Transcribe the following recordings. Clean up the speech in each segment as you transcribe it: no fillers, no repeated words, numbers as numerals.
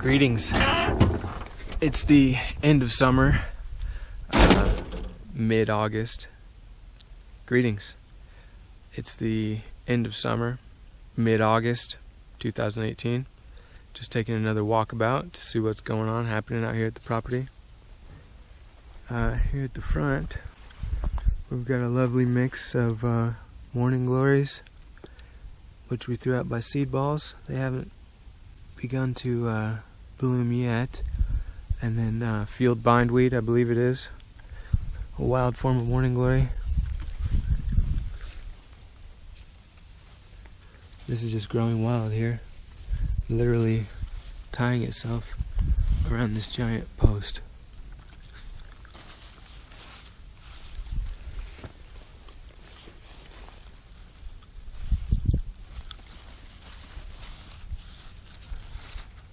Greetings. It's the end of summer, mid-August. Greetings. It's the end of summer, mid-August 2018. Just taking another walkabout to see what's going on, happening out here at the property. Here at the front, we've got a lovely mix of morning glories, which we threw out by seed balls. They haven't begun to bloom yet. And then field bindweed, I believe it is, a wild form of morning glory. This is just growing wild here, literally tying itself around this giant post.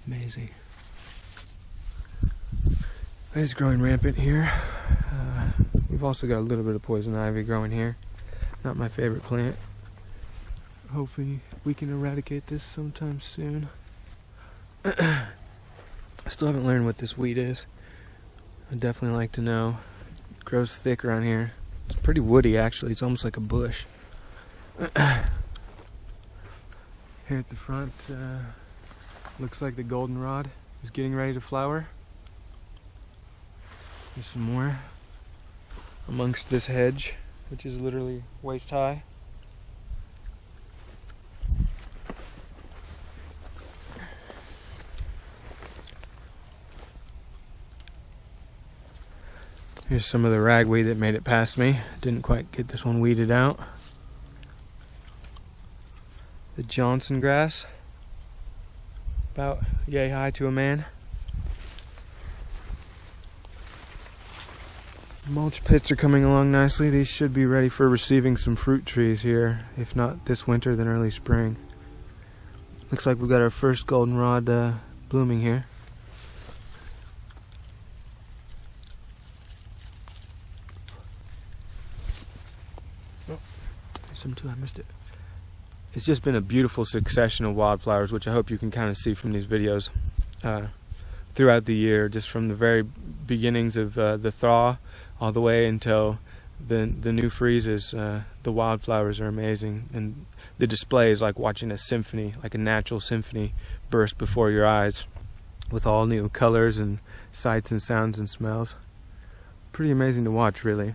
Amazing. It's growing rampant here. We've also got a little bit of poison ivy growing here. Not my favorite plant. Hopefully we can eradicate this sometime soon. I still haven't learned what this weed is. I'd definitely like to know. It grows thick around here. It's pretty woody actually. It's almost like a bush. Here at the front, looks like the goldenrod is getting ready to flower. There's some more amongst this hedge, which is literally waist high. Here's some of the ragweed that made it past me. Didn't quite get this one weeded out. The Johnson grass, about yay high to a man. Mulch pits are coming along nicely. These should be ready for receiving some fruit trees here. If not this winter, then early spring. Looks like we've got our first goldenrod blooming here. Oh, there's some too, I missed it. It's just been a beautiful succession of wildflowers, which I hope you can kind of see from these videos throughout the year, just from the very beginnings of the thaw all the way until the new freezes. The wildflowers are amazing, and the display is like watching a symphony, like a natural symphony burst before your eyes with all new colors and sights and sounds and smells. Pretty amazing to watch, really.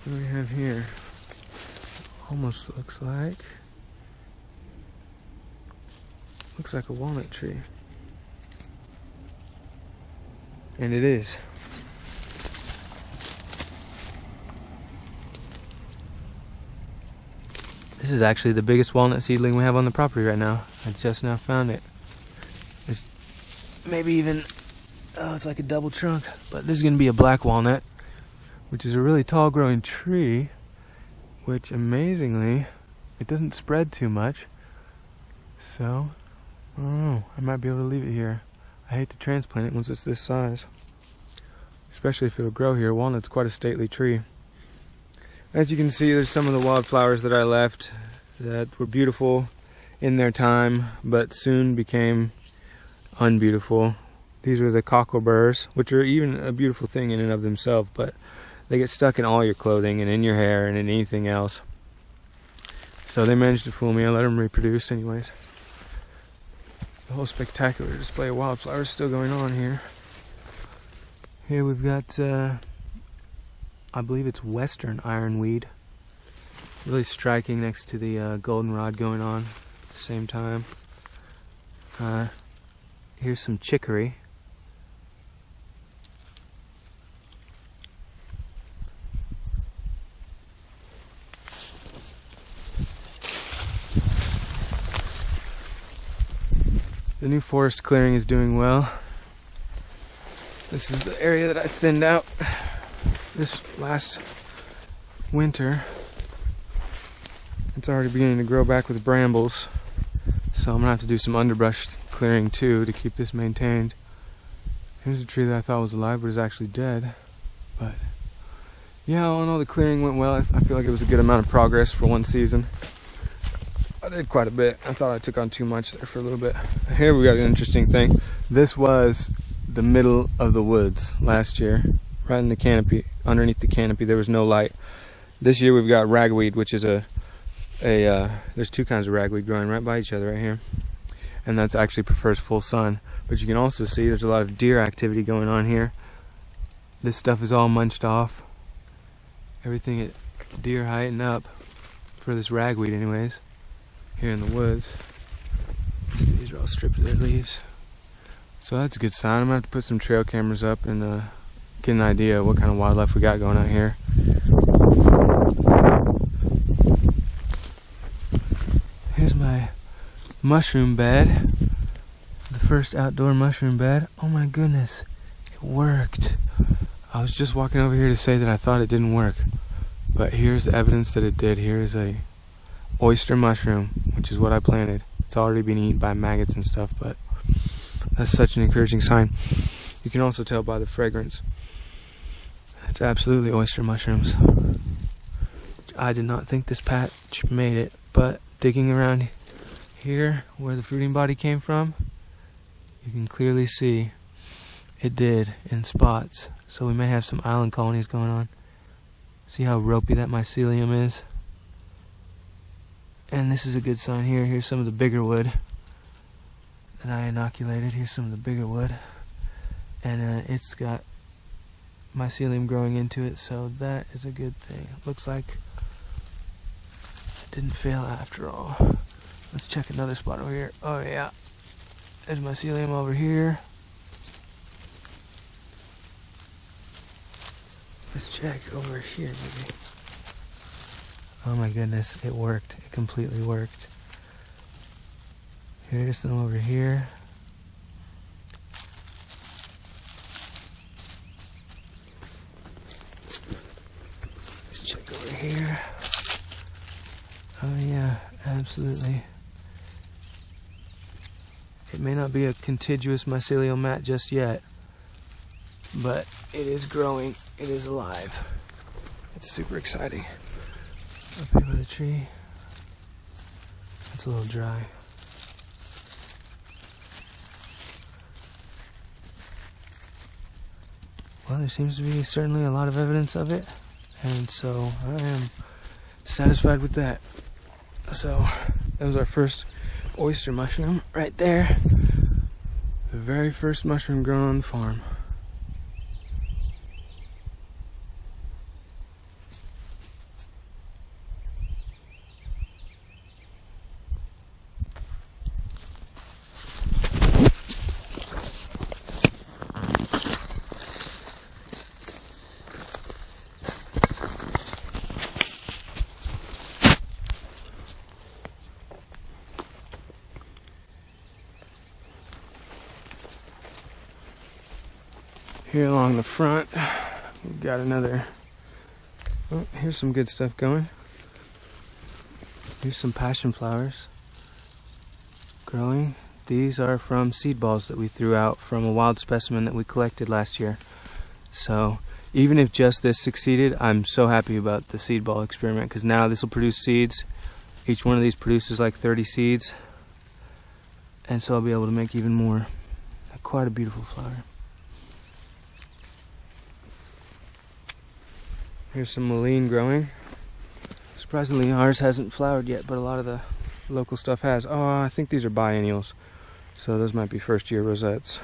What do we have here? Almost looks like a walnut tree. And it is. This is actually the biggest walnut seedling we have on the property right now. I just now found it. It's maybe even, it's like a double trunk. But this is going to be a black walnut, which is a really tall growing tree, which amazingly, it doesn't spread too much. So, I don't know, I might be able to leave it here. I hate to transplant it once it's this size, especially if it'll grow here. Walnut's quite a stately tree. As you can see, there's some of the wildflowers that I left that were beautiful in their time, but soon became unbeautiful. These are the cockleburs, which are even a beautiful thing in and of themselves, but they get stuck in all your clothing and in your hair and in anything else. So they managed to fool me. I let them reproduce anyways. The whole spectacular display of wildflowers still going on here. Here we've got I believe it's western ironweed, really striking next to the goldenrod going on at the same time. Here's some chicory. The new forest clearing is doing well. This is the area that I thinned out this last winter. It's already beginning to grow back with brambles, so I'm gonna have to do some underbrush clearing too to keep this maintained. Here's a tree that I thought was alive but is actually dead. But yeah, all in all, the clearing went well. I feel like it was a good amount of progress for one season. I did quite a bit. I thought I took on too much there for a little bit. Here we got an interesting thing. This was the middle of the woods last year, right in the canopy. Underneath the canopy, there was no light. This year we've got ragweed, which is there's two kinds of ragweed growing right by each other right here, and that's actually prefers full sun. But you can also see there's a lot of deer activity going on here. This stuff is all munched off. Everything at deer height and up for this ragweed anyways, here in the woods. See, these are all stripped of their leaves. So that's a good sign. I'm gonna have to put some trail cameras up and get an idea of what kind of wildlife we got going out here. Here's my mushroom bed. The first outdoor mushroom bed. Oh my goodness, it worked. I was just walking over here to say that I thought it didn't work, but here's evidence that it did. Here is a oyster mushroom, which is what I planted. It's already been eaten by maggots and stuff, but that's such an encouraging sign. You can also tell by the fragrance. It's absolutely oyster mushrooms. I did not think this patch made it, but digging around here where the fruiting body came from, you can clearly see it did in spots. So we may have some island colonies going on. See how ropey that mycelium is? And this is a good sign here. Here's some of the bigger wood that I inoculated. Here's some of the bigger wood. And it's got mycelium growing into it, so that is a good thing. It looks like it didn't fail after all. Let's check another spot over here. Oh yeah, there's mycelium over here. Let's check over here, maybe. Oh my goodness, it worked. It completely worked. Here's some over here. Let's check over here. Oh yeah, absolutely. It may not be a contiguous mycelial mat just yet, but it is growing. It is alive. It's super exciting. Up here by the tree. It's a little dry. Well, there seems to be certainly a lot of evidence of it, and so I am satisfied with that. So that was our first oyster mushroom right there. The very first mushroom grown on the farm. Here along the front, we've got another, oh, here's some good stuff going. Here's some passionflowers growing. These are from seed balls that we threw out from a wild specimen that we collected last year. So even if just this succeeded, I'm so happy about the seed ball experiment, because now this will produce seeds. Each one of these produces like 30 seeds, and so I'll be able to make even more. Quite a beautiful flower. Here's some mullein growing. Surprisingly, ours hasn't flowered yet, but a lot of the local stuff has. Oh, I think these are biennials, so those might be first-year rosettes.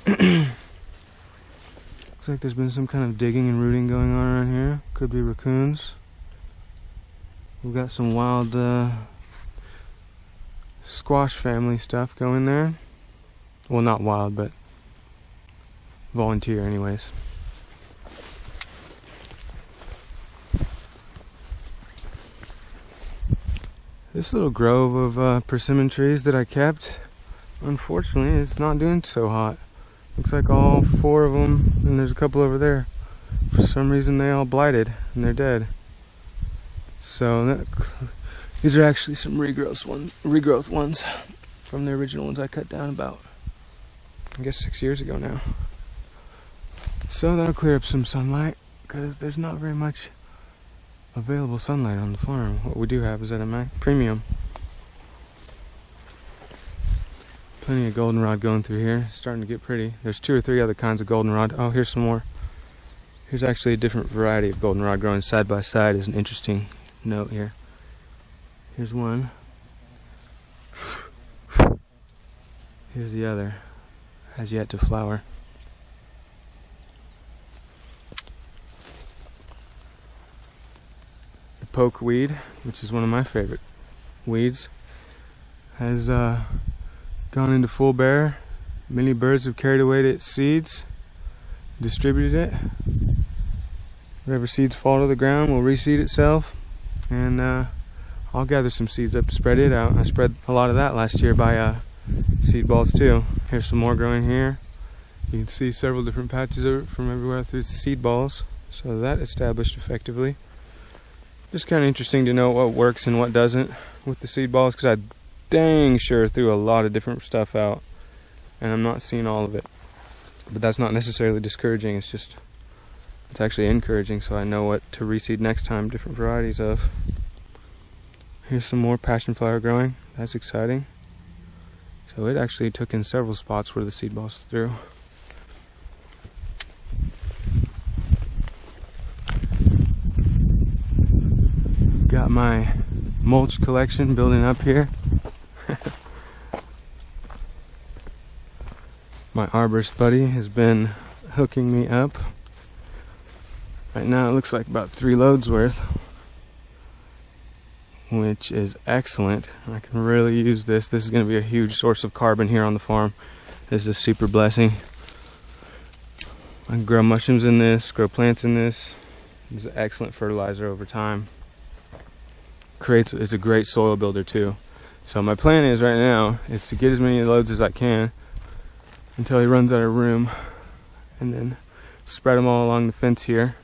Looks like there's been some kind of digging and rooting going on around here. Could be raccoons. We've got some wild squash family stuff going there. Well, not wild, but volunteer anyways. This little grove of persimmon trees that I kept, unfortunately, it's not doing so hot. Looks like all 4 of them, and there's a couple over there. For some reason, they all blighted, and they're dead. So these are actually some regrowth ones from the original ones I cut down about, I guess, 6 years ago now. So that'll clear up some sunlight, because there's not very much available sunlight on the farm. What we do have is at a premium. Plenty of goldenrod going through here. It's starting to get pretty. There's 2 or 3 other kinds of goldenrod. Oh, here's some more. Here's actually a different variety of goldenrod growing side by side. Is an interesting note here. Here's one. Here's the other. Has yet to flower. The pokeweed, which is one of my favorite weeds, has gone into full bear. Many birds have carried away its seeds, distributed it. Whatever seeds fall to the ground will reseed itself, and I'll gather some seeds up to spread it out. I spread a lot of that last year by seed balls too. Here's some more growing here. You can see several different patches of it from everywhere through the seed balls. So that established effectively. Just kind of interesting to know what works and what doesn't with the seed balls, because I dang sure threw a lot of different stuff out and I'm not seeing all of it. But that's not necessarily discouraging, it's actually encouraging, so I know what to reseed next time, different varieties of. Here's some more passionflower growing. That's exciting. So it actually took in several spots where the seed balls threw. Got my mulch collection building up here. My arborist buddy has been hooking me up. Right now it looks like about 3 loads worth, which is excellent. I can really use this. This is going to be a huge source of carbon here on the farm. This is a super blessing. I can grow mushrooms in this, grow plants in this. It's an excellent fertilizer over time. It's a great soil builder too. So my plan is right now is to get as many loads as I can until he runs out of room, and then spread them all along the fence here,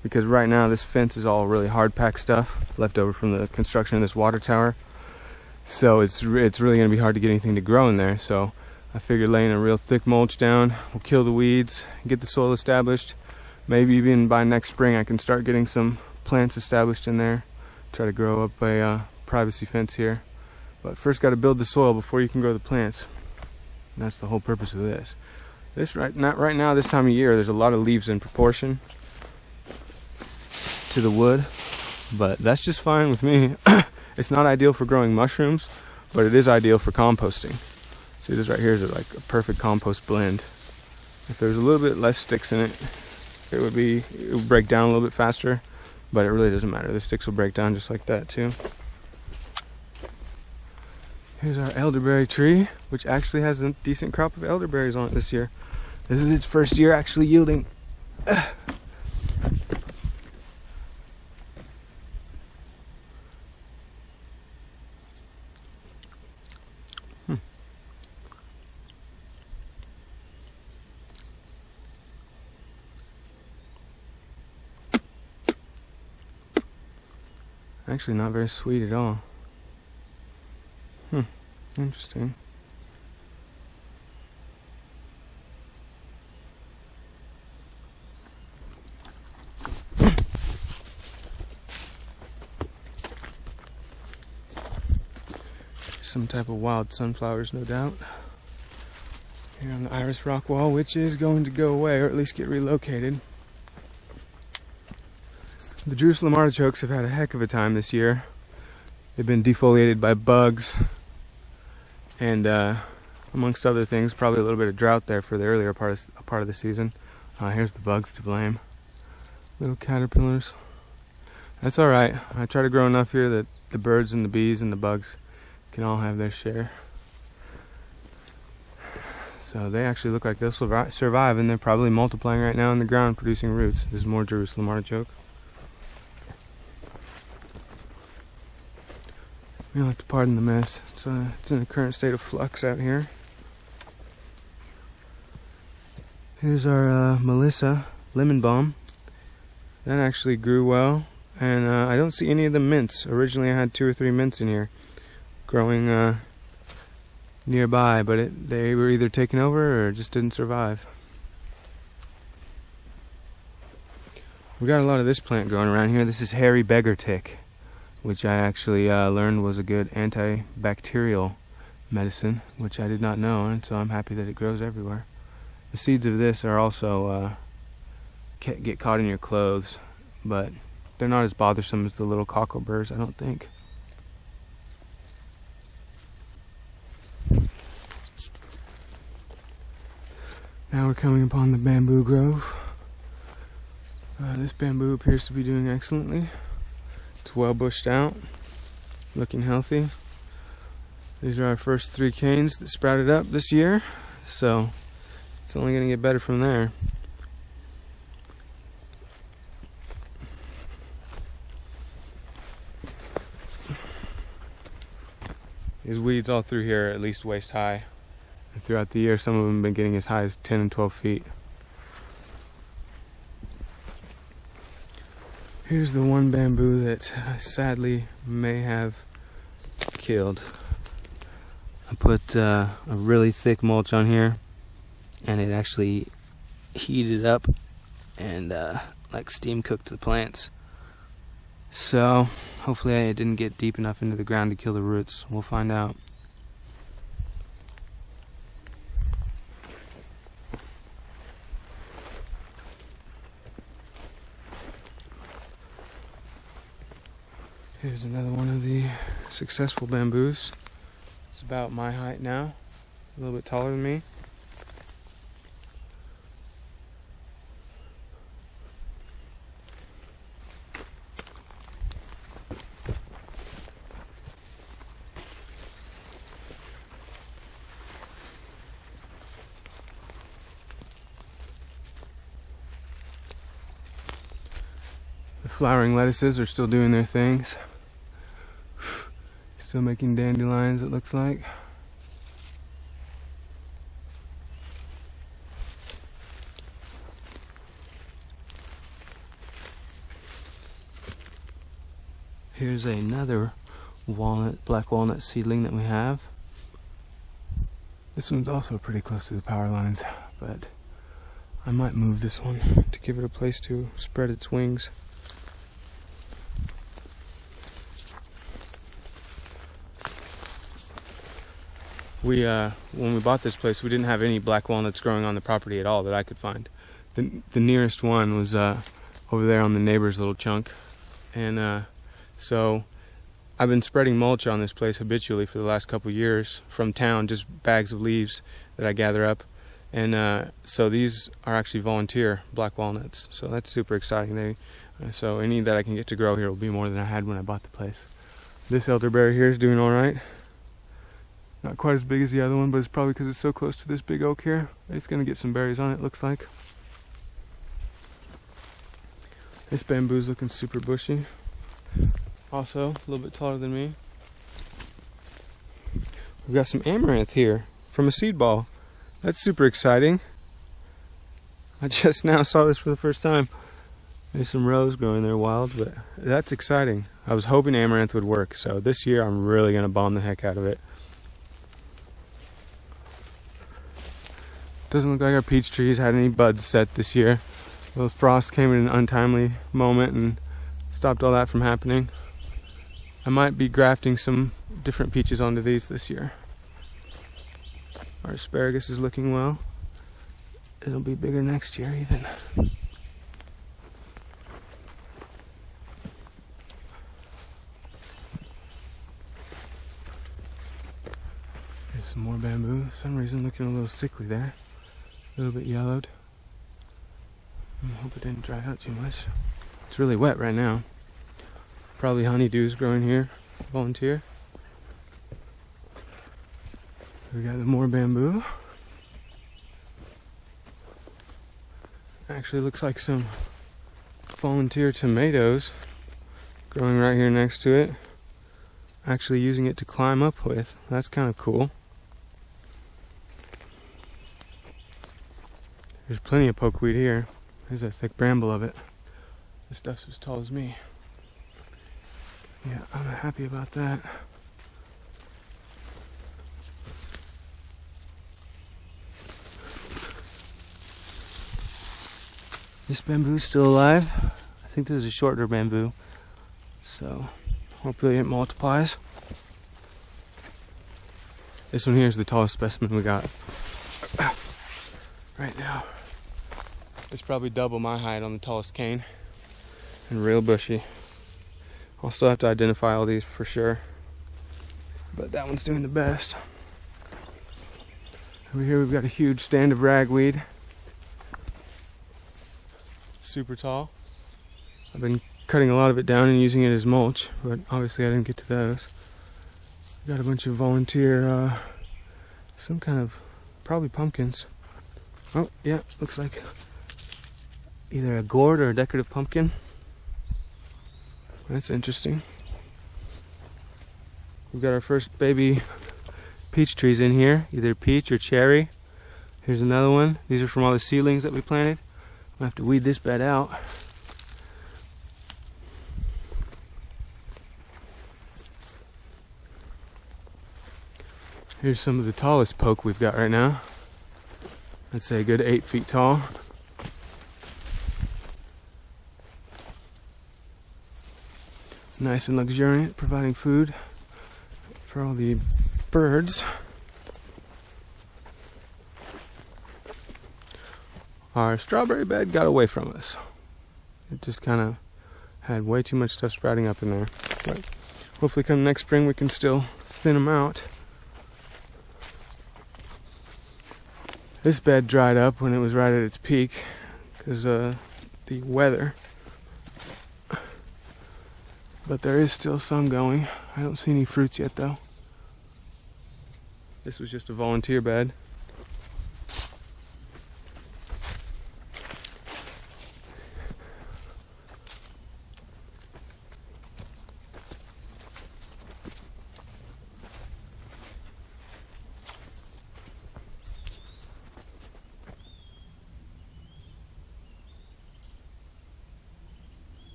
because right now this fence is all really hard packed stuff left over from the construction of this water tower. So it's really going to be hard to get anything to grow in there. So I figured laying a real thick mulch down will kill the weeds, get the soil established. Maybe even by next spring I can start getting some plants established in there. Try to grow up a privacy fence here. But first got to build the soil before you can grow the plants. And that's the whole purpose of this. Right now, this time of year, there's a lot of leaves in proportion to the wood, but that's just fine with me. It's not ideal for growing mushrooms, but it is ideal for composting. See, this right here is like a perfect compost blend. If there's a little bit less sticks in it, it would break down a little bit faster, but it really doesn't matter. The sticks will break down just like that too. Here's our elderberry tree, which actually has a decent crop of elderberries on it this year. This is its first year actually yielding. Actually not very sweet at all. Interesting. Some type of wild sunflowers, no doubt. Here on the iris rock wall, which is going to go away, or at least get relocated. The Jerusalem artichokes have had a heck of a time this year. They've been defoliated by bugs, and amongst other things, probably a little bit of drought there for the earlier part of the season. Here's the bugs to blame. Little caterpillars. That's alright. I try to grow enough here that the birds and the bees and the bugs can all have their share. So they actually look like they'll survive, and they're probably multiplying right now in the ground, producing roots. This is more Jerusalem artichoke. You'll have to pardon the mess. It's in a current state of flux out here. Here's our Melissa lemon balm. That actually grew well, and I don't see any of the mints. Originally I had 2 or 3 mints in here growing nearby, but they were either taken over or just didn't survive. We got a lot of this plant growing around here. This is hairy beggar tick, which I actually learned was a good antibacterial medicine, which I did not know, and so I'm happy that it grows everywhere. The seeds of this are also get caught in your clothes, but they're not as bothersome as the little cockleburrs, I don't think. Now we're coming upon the bamboo grove. This bamboo appears to be doing excellently. It's well bushed out, looking healthy. These are our first 3 canes that sprouted up this year, so it's only going to get better from there. There's weeds all through here, at least waist high. And throughout the year, some of them have been getting as high as 10 and 12 feet. Here's the one bamboo that I sadly may have killed. I put a really thick mulch on here, and it actually heated up and like steam cooked the plants. So hopefully I didn't get deep enough into the ground to kill the roots. We'll find out. Here's another one of the successful bamboos. It's about my height now, a little bit taller than me. The flowering lettuces are still doing their things. Still making dandelions, it looks like. Here's another black walnut seedling that we have. This one's also pretty close to the power lines, but I might move this one to give it a place to spread its wings. When we bought this place, we didn't have any black walnuts growing on the property at all that I could find. The nearest one was over there on the neighbor's little chunk, and so I've been spreading mulch on this place habitually for the last couple years from town, just bags of leaves that I gather up, and so these are actually volunteer black walnuts, so that's super exciting. So any that I can get to grow here will be more than I had when I bought the place. This elderberry here is doing all right. Not quite as big as the other one, but it's probably because it's so close to this big oak here. It's going to get some berries on it, looks like. This bamboo's looking super bushy. Also, a little bit taller than me. We've got some amaranth here from a seed ball. That's super exciting. I just now saw this for the first time. There's some rose growing there wild, but that's exciting. I was hoping amaranth would work, so this year I'm really going to bomb the heck out of it. Doesn't look like our peach trees had any buds set this year. The frost came in an untimely moment and stopped all that from happening. I might be grafting some different peaches onto these this year. Our asparagus is looking well. It'll be bigger next year even. There's some more bamboo. For some reason looking a little sickly there. A little bit yellowed. I hope it didn't dry out too much. It's really wet right now. Probably honeydews growing here. Volunteer. We got more bamboo. Actually looks like some volunteer tomatoes growing right here next to it. Actually using it to climb up with. That's kind of cool. There's plenty of pokeweed here. There's a thick bramble of it. This stuff's as tall as me. Yeah, I'm happy about that. This bamboo's still alive. I think this is a shorter bamboo, so hopefully it multiplies. This one here is the tallest specimen we got right now. It's probably double my height on the tallest cane and real bushy. I'll still have to identify all these for sure, but that one's doing the best. Over here we've got a huge stand of ragweed. Super tall. I've been cutting a lot of it down and using it as mulch, but obviously I didn't get to those. Got a bunch of volunteer, some kind of, probably pumpkins. Oh, yeah, looks like either a gourd or a decorative pumpkin. That's interesting. We've got our first baby peach trees in here, either peach or cherry. Here's another one. These are from all the seedlings that we planted. I'll have to weed this bed out. Here's some of the tallest poke we've got right now. I'd say a good 8 feet tall. Nice and luxuriant, providing food for all the birds. Our strawberry bed got away from us. It just kind of had way too much stuff sprouting up in there. But hopefully come next spring we can still thin them out. This bed dried up when it was right at its peak because the weather. But there is still some going. I don't see any fruits yet though. This was just a volunteer bed.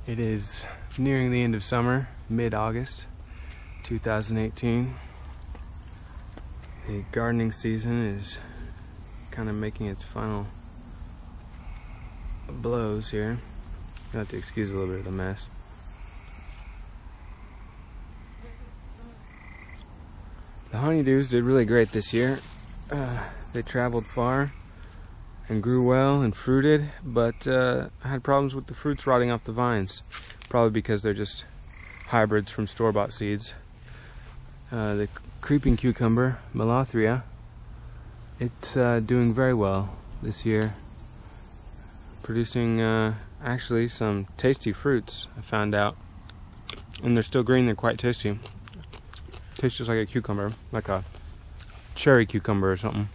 It is nearing the end of summer, mid-August 2018. The gardening season is kind of making its final blows here. You'll have to excuse a little bit of the mess. The honeydews did really great this year. They traveled far and grew well and fruited, but I had problems with the fruits rotting off the vines, probably because they're just hybrids from store-bought seeds. The creeping cucumber, Malathria, it's doing very well this year, producing actually some tasty fruits, I found out. And they're still green, they're quite tasty. Tastes just like a cucumber, like a cherry cucumber or something.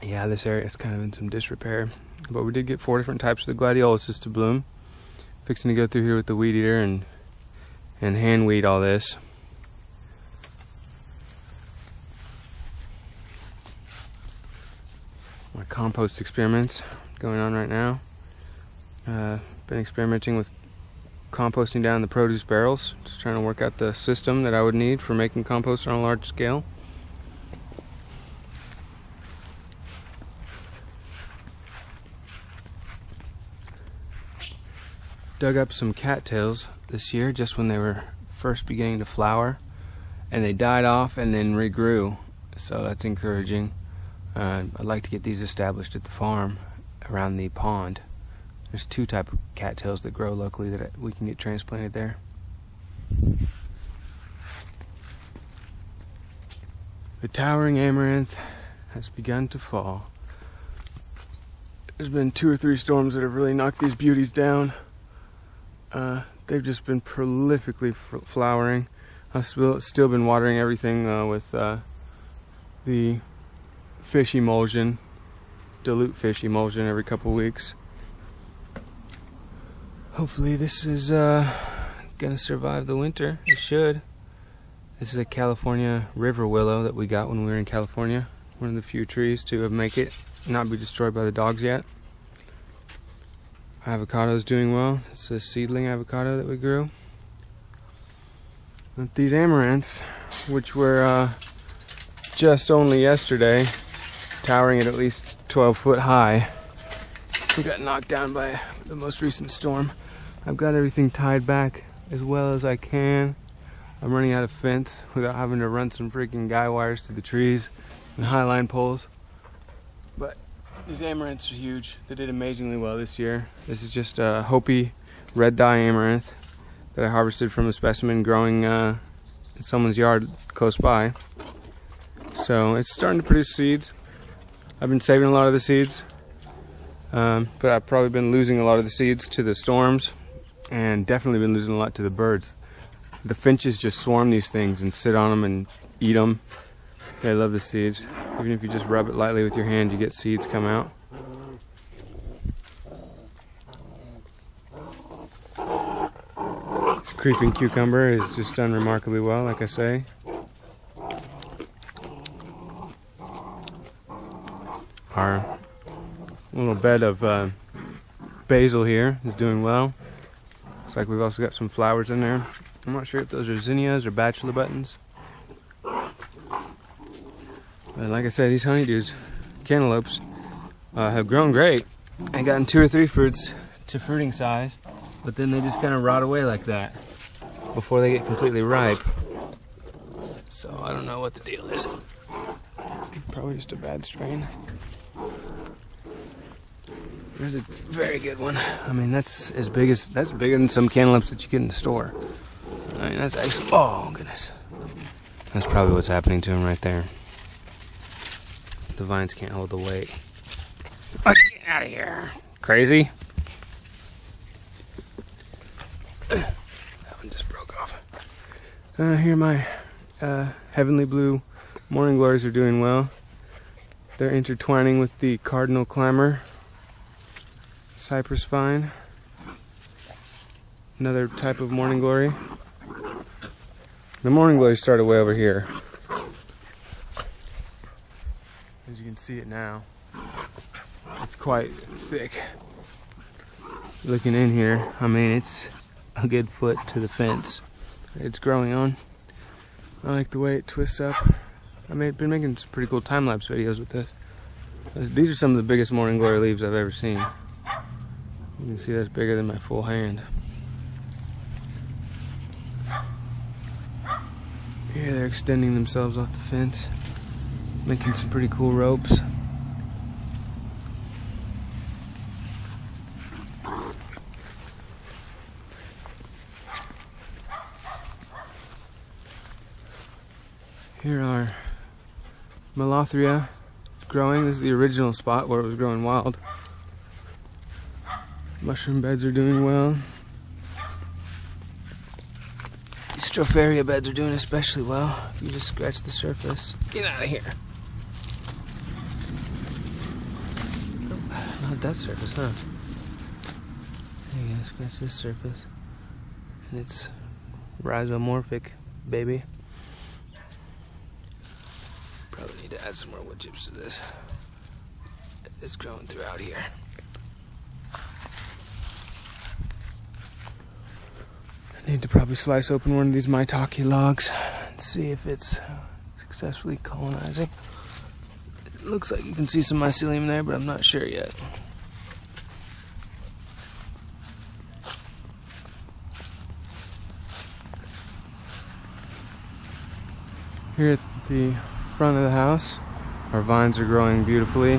Yeah, this area is kind of in some disrepair, but we did get 4 different types of the gladioluses to bloom. Fixing to go through here with the weed eater and hand weed all this. My compost experiments going on right now. Been experimenting with composting down the produce barrels, just trying to work out the system that I would need for making compost on a large scale. Dug up some cattails this year just when they were first beginning to flower, and they died off and then regrew, so that's encouraging. I'd like to get these established at the farm around the pond. There's 2 types of cattails that grow locally that we can get transplanted there. The towering amaranth has begun to fall. There's been 2 or 3 storms that have really knocked these beauties down. They've just been prolifically flowering. I've still been watering everything with the fish emulsion, dilute fish emulsion every couple weeks. Hopefully this is gonna survive the winter. It should. This is a California river willow that we got when we were in California. One of the few trees to make it not be destroyed by the dogs yet. Avocado's doing well. It's a seedling avocado that we grew. With these amaranths, which were just only yesterday towering at least 12 foot high, we got knocked down by the most recent storm. I've got everything tied back as well as I can. I'm running out of fence without having to run some freaking guy wires to the trees and highline poles. But these amaranths are huge. They did amazingly well this year. This is just a hopi red dye amaranth that I harvested from a specimen growing in someone's yard close by. So it's starting to produce seeds. I've been saving a lot of the seeds, but I've probably been losing a lot of the seeds to the storms, and definitely been losing a lot to the birds. The finches just swarm these things and sit on them and eat them. They love the seeds. Even if you just rub it lightly with your hand, you get seeds come out. This creeping cucumber has just done remarkably well, like I say. Our little bed of basil here is doing well. Looks like we've also got some flowers in there. I'm not sure if those are zinnias or bachelor buttons. But like I said, these honeydews, cantaloupes, have grown great. I gotten 2 or 3 fruits to fruiting size, but then they just kind of rot away like that before they get completely ripe. So I don't know what the deal is. Probably just a bad strain. There's a very good one. I mean, that's bigger than some cantaloupes that you get in the store. I mean, that's actually, oh goodness. That's probably what's happening to him right there. The vines can't hold the weight. Oh, get out of here. Crazy? That one just broke off. Here my heavenly blue morning glories are doing well. They're intertwining with the cardinal climber, Cypress Vine, another type of morning glory. The morning glories started way over here. As you can see it now, it's quite thick. Looking in here, I mean, it's a good foot to the fence it's growing on. I like the way it twists up. I've been making some pretty cool time-lapse videos with this. These are some of the biggest morning glory leaves I've ever seen. You can see that's bigger than my full hand. Here they're extending themselves off the fence, making some pretty cool ropes. Here are Melothria. It's growing. This is the original spot where it was growing wild. Mushroom beds are doing well. Stropharia beds are doing especially well. If you just scratch the surface. Get out of here. Oh, not that surface, huh? There you go, scratch this surface. And it's rhizomorphic, baby. Probably need to add some more wood chips to this. It's growing throughout here. I need to probably slice open one of these maitake logs and see if it's successfully colonizing. It looks like you can see some mycelium there, but I'm not sure yet. Here at the front of the house, our vines are growing beautifully.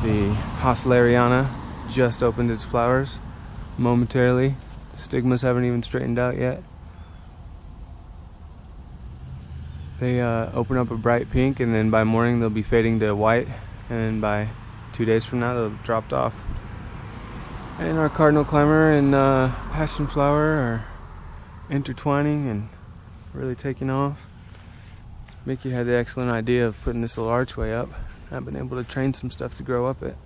The Hossleriana just opened its flowers momentarily. The stigmas haven't even straightened out yet. They open up a bright pink, and then by morning they'll be fading to white, and then by 2 days from now they'll have dropped off. And our cardinal climber and passionflower are intertwining and really taking off. Mickey had the excellent idea of putting this little archway up. I've been able to train some stuff to grow up it.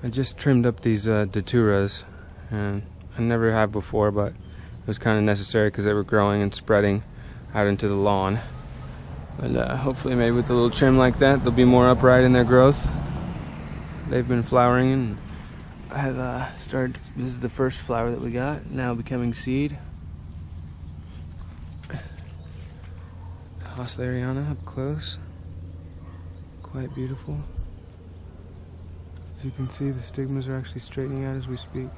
I just trimmed up these Daturas, and I never have before, but it was kind of necessary because they were growing and spreading out into the lawn. But hopefully maybe with a little trim like that, they'll be more upright in their growth. They've been flowering, and I have started, this is the first flower that we got, now becoming seed. Hosleriana up close. Quite beautiful. As you can see, the stigmas are actually straightening out as we speak.